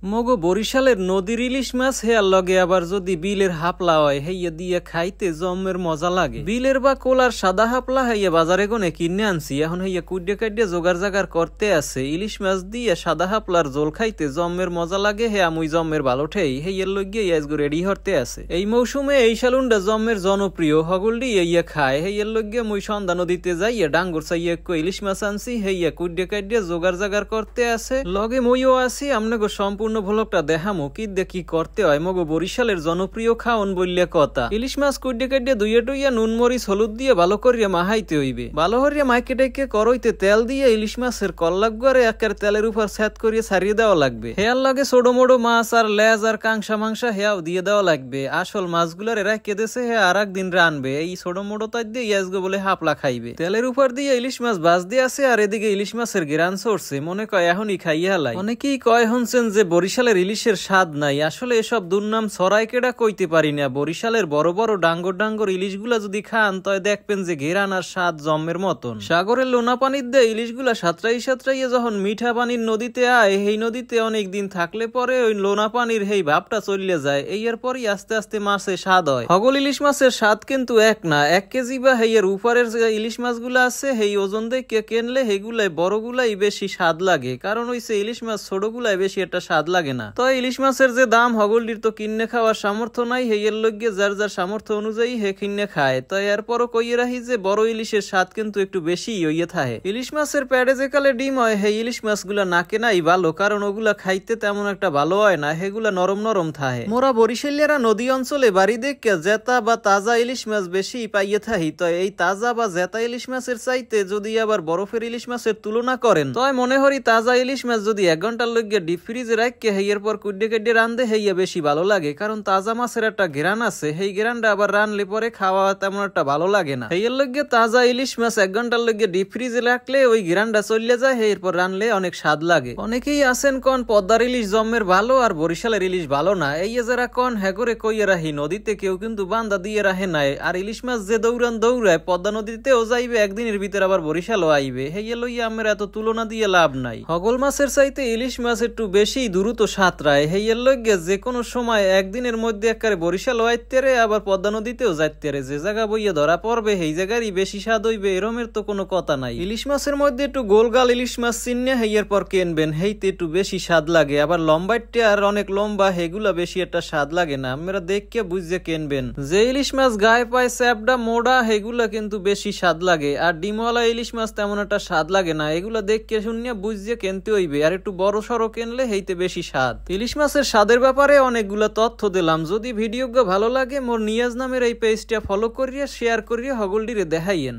মগো বরিশালের নদীর ইলিশ মাছ হেয়ার লগে আবার যদি বিলের হাপলা হয় হেইয়া দিয়ে খাইতে জম্মের মজা লাগে। বিলের বা কোলার সাদা হাপলা হেইয়া বাজারে গনে কিনে আনছি, এখন হেইয়া কুড্ডে কাড্ডে জোগাড় জাগার করতে আছে। ইলিশ মাছ দিয়ে সাদা হাপলার জোল খাইতে জম্মের মজা লাগে, হে আমুই জম্মের ভালো ঠেই হেইয়ার লগে আজগো রেডি হতে আছে। এই মৌসুমে এই সালুনটা জম্মের জনপ্রিয়, হগলডি ইয়া খায়। হেইয়ার লগে মুই সন্ধ্যা নদীতে যাইয়া ডাঙ্গর চাইয়া ইলিশ মাছ আনছি, হেইয়া কুড্ডে কাড্ডে জোগাড় জাগার করতে আছে। লগে মইও আছি, আমনেগো সম্পূর্ণ ভ্লগটা দেখামো কি দেখি করতে হয়। মগো বরিশালের জনপ্রিয় খাওন বললে কথা। ইলিশ মাছ কুড্ডে কাড্ডে দুইয়া টুইয়া নুন মরিচ হলুদ দিয়ে ভালো করিয়া মাহাইতে হইবে। ভালো হরিয়া মাইকে ডেকে করইতে তেল দিয়ে ইলিশ মাছের কল্লাক গড়ে একের তেলের উপর সেট করিয়ে ছাড়িয়ে দেওয়া লাগবে। হেয়ার লাগে ছোটো মোটো মাছ আর লেজ আর কাংসা মাংসা হেয়াও দিয়ে দেওয়া লাগবে। আসল মাছগুলার এরা কেঁদেছে হে আর একদিন রানবে। এই ছোটো মোটো তাই দিয়ে ইয়াজগো বলে হাপলা খাইবে। তেলের উপর দিয়ে ইলিশ মাছ বাজ দিয়ে আছে, আর এদিকে ইলিশ মাছের গিরান চড়ছে। মনে কয় এখনই খাইয়া হালাই। অনেকেই কয় হনছেন যে বরিশালের ইলিশের স্বাদ নাই। আসলে এসব দুর্নাম ছড়াই কেডা কইতে পারি না। বরিশালের বড় বড় ডাঙ্গর ডাঙ্গর ইলিশগুলা যদি খান তয় দেখবেন যে ঘেরান আর স্বাদ জম্মের মতন। সাগরের লোনা পানির দিয়ে ইলিশগুলা সাঁতরাইয়া যখন মিঠা পানির নদীতে আয়, এই নদীতে অনেক দিন থাকলে পরে ওই লোনা পানির হেই ভাবটা চলে যায়। এই এর পরই আস্তে আস্তে মাছের স্বাদ হয়। হগল ইলিশ মাছের স্বাদ কিন্তু এক না। 1 কেজি বা হেইয়ের উপরের যে ইলিশ মাছগুলা আছে হেই ওজন দিয়ে কিনলে হেগুলাই বড়গুলাই বেশি স্বাদ লাগে। কারণ হইছে ইলিশ মাছ ছোটগুলাই বেশি একটা স্বাদ লাগে না। তো ইলিশ মাছের যে দাম, হগলডির তো কিনে খাওয়ার সামর্থ্য নাই। হেইয়ের লগে যার যার সামর্থ্য অনুযায়ী হে কিনে খায়। তো এরপরও কইয়ে রাখি যে বড় ইলিশের স্বাদ কিন্তু একটু বেশি হইয়ে থাকে। ইলিশ মাছের প্যাডে যে কালে ডিম হয় হে ইলিশ মাছগুলা না কেনাই ভালো, কারণ ওগুলা খাইতে তেমন একটা ভালো হয় না। হেগুলা নরম নরম থাকে। মোরা বরিশালিয়ারা নদী অঞ্চলে বাড়ি দেখে জেতা বা তাজা ইলিশ মাছ বেশি পাইয়ে থাকি। তো এই তাজা বা জেতা ইলিশ মাছের চাইতে যদি আবার বরফের ইলিশ মাছের তুলনা করেন তো মনে হরি তাজা ইলিশ মাছ যদি 1 ঘন্টার লগে ডিপ ফ্রিজে রাখকে হেইয়ের পর কুড্ডে কাড্ডে রান্ধে হেইয়া বেশি ভালো লাগে। কারণ তাজা মাছের একটা ঘেরান আছে, সেই ঘেরানটা আবার রানলে পরে খাওয়া তেমন একটা ভালো লাগে না। হেইয়ের লগে তাজা ইলিশ মাছ 1 ঘন্টার লগে ডিপ ফ্রিজে রাখলে ওই ঘেরানটা চলে যায়, এরপর রানলে অনেক স্বাদ লাগে। অনেকেই আছেন কন পদ্মার ইলিশ জম্মের ভালো আর বরিশালের ইলিশ ভালো না। এই যারা কন হেগরে কইয়ে রাহি, নদীতে কেউ কিন্তু বান্দা দিয়ে রাহে নাই। আর ইলিশ মাছ যে দৌড়ায় পদ্মা নদীতেও যাইবে, একদিনের ভিতরে আবার বরিশালও আইবে। হেইয়া লইয়া আমরা এত তুলনা দিয়ে লাভ নাই। হগল মাছের চাইতে ইলিশ মাছ একটু বেশি দ্রুত সাঁতরায়। হেইয়ার লইগে যে কোনো সময় একদিনের মধ্যে একেবারে বরিশাল আইতেরে আবার পদ্মা নদীতেও যাইতেরে। যে জায়গা বইয়া ধরা পড়বে সেই জায়গারই বেশি স্বাদ হইবে, এরমের তো কোনো কথা নাই। ইলিশ মাছের মধ্যে একটু গোলগাল ইলিশ মাছ চিনে হেইয়ার পর কিনবেন, হেইতে একটু বেশি স্বাদ লাগে। আবার লম্বাইটে আর অনেক লম্বা হেগুলা বেশি একটা স্বাদ লাগে না। আমরা দেখকে বুঝে কিনবেন। যে ইলিশ মাছ গায়ে পায় চ্যাপডা মোড়া হেগুলা কিন্তু বেশি স্বাদ লাগে। আর ডিমওয়ালা ইলিশ মাছ তেমন একটা স্বাদ লাগে না। এগুলা দেখকে শুনিয়া বুঝে কিনতে হইবে। আর একটু বড় সড়ো কিনলে হেইতে বেশি স্বাদ। ইলিশ মাছের স্বাদের ব্যাপারে অনেকগুলা তথ্য দিলাম। যদি ভিডিও ভালো লাগে মোর নিয়াজ নামের এই পেজটা ফলো করিয়া শেয়ার করিয়া হগলডিরে দেখাইয়েন।